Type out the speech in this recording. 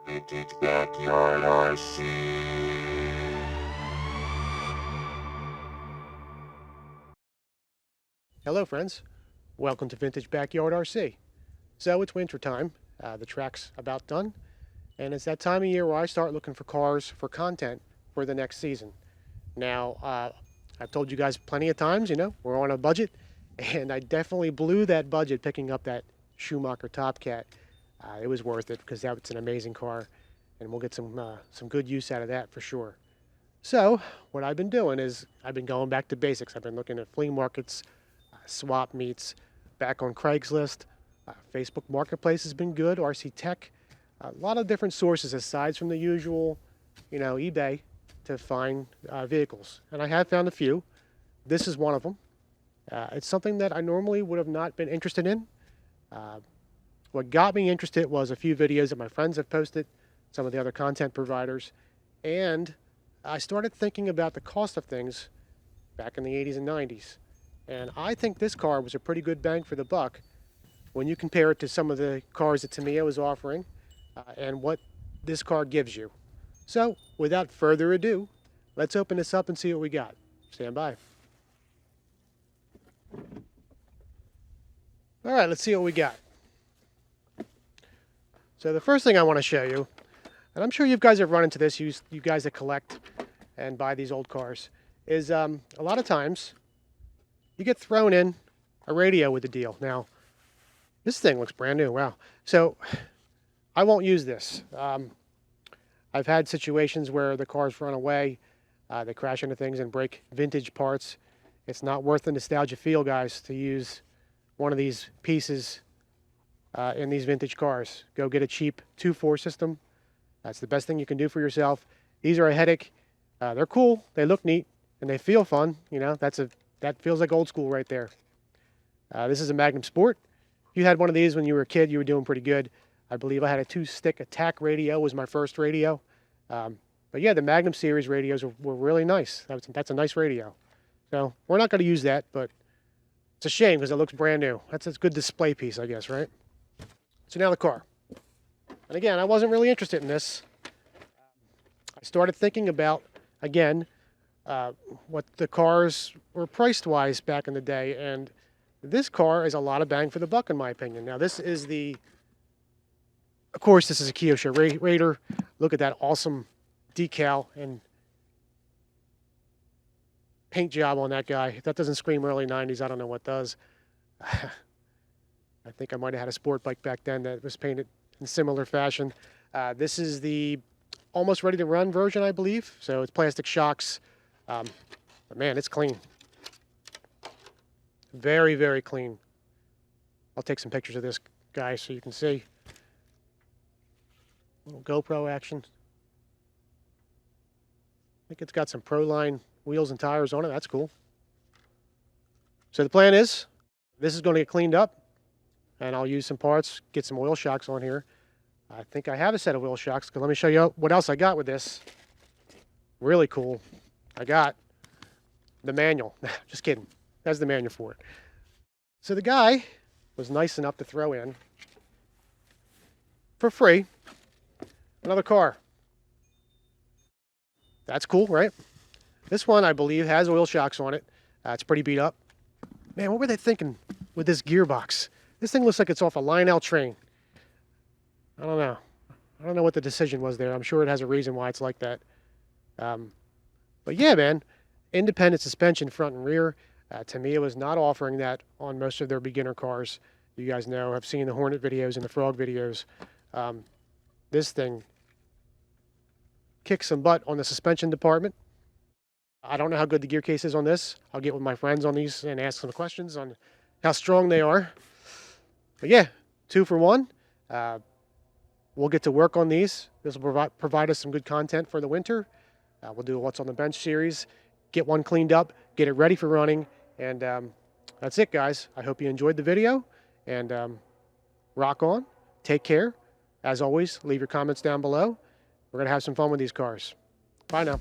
Vintage Backyard RC. Hello friends, welcome to Vintage Backyard RC. So it's winter time, the track's about done, and it's that time of year where I start looking for cars for content for the next season. Now, I've told you guys plenty of times, we're on a budget, and I definitely blew that budget picking up that Schumacher Top Cat. It was worth it because that's an amazing car, and we'll get some good use out of that for sure. So what I've been doing is I've been going back to basics. I've been looking at flea markets, swap meets, back on Craigslist. Facebook Marketplace has been good, RC Tech. A lot of different sources aside from the usual, eBay to find vehicles. And I have found a few. This is one of them. It's something that I normally would have not been interested in. What got me interested was a few videos that my friends have posted, some of the other content providers, and I started thinking about the cost of things back in the 80s and 90s. And I think this car was a pretty good bang for the buck when you compare it to some of the cars that Tamiya was offering and what this car gives you. So without further ado, let's open this up and see what we got. Stand by. All right, let's see what we got. So the first thing I want to show you, and I'm sure you guys have run into this, you guys that collect and buy these old cars, is a lot of times you get thrown in a radio with the deal. Now, this thing looks brand new, wow. So I won't use this. I've had situations where the cars run away, they crash into things and break vintage parts. It's not worth the nostalgia feel, guys, to use one of these pieces in these vintage cars. Go get a cheap 2.4 system. That's the best thing you can do for yourself. These are a headache. They're cool, they look neat, and they feel fun. That feels like old school right there. This is a Magnum Sport. If you had one of these when you were a kid, you were doing pretty good. I believe I had a 2-stick attack radio, was my first radio. But yeah, the Magnum series radios were really nice. That's a nice radio. So we're not going to use that, but it's a shame because it looks brand new. That's a good display piece, I guess, right? So now the car. And again, I wasn't really interested in this. I started thinking about, again, what the cars were priced-wise back in the day, and this car is a lot of bang for the buck in my opinion. Now this is of course this is a Kyosho Raider. Look at that awesome decal and paint job on that guy. If that doesn't scream early 90s, I don't know what does. I think I might have had a sport bike back then that was painted in similar fashion. This is the almost ready to run version, I believe. So it's plastic shocks. But man, it's clean. Very, very clean. I'll take some pictures of this guy so you can see. Little GoPro action. I think it's got some Proline wheels and tires on it. That's cool. So the plan is, this is going to get cleaned up, and I'll use some parts, get some oil shocks on here. I think I have a set of oil shocks, because let me show you what else I got with this. Really cool. I got the manual. Just kidding. That's the manual for it. So the guy was nice enough to throw in, for free, another car. That's cool, right? This one, I believe, has oil shocks on it. It's pretty beat up. Man, what were they thinking with this gearbox? This thing looks like it's off a Lionel train. I don't know. I don't know what the decision was there. I'm sure it has a reason why it's like that. But yeah, man, independent suspension front and rear. Tamiya was not offering that on most of their beginner cars. You guys know, I've seen the Hornet videos and the Frog videos. This thing kicks some butt on the suspension department. I don't know how good the gear case is on this. I'll get with my friends on these and ask some questions on how strong they are. But yeah, 2 for 1. We'll get to work on these. This will provide us some good content for the winter. We'll do a What's on the Bench series, get one cleaned up, get it ready for running, and that's it, guys. I hope you enjoyed the video, and rock on. Take care. As always, leave your comments down below. We're going to have some fun with these cars. Bye now.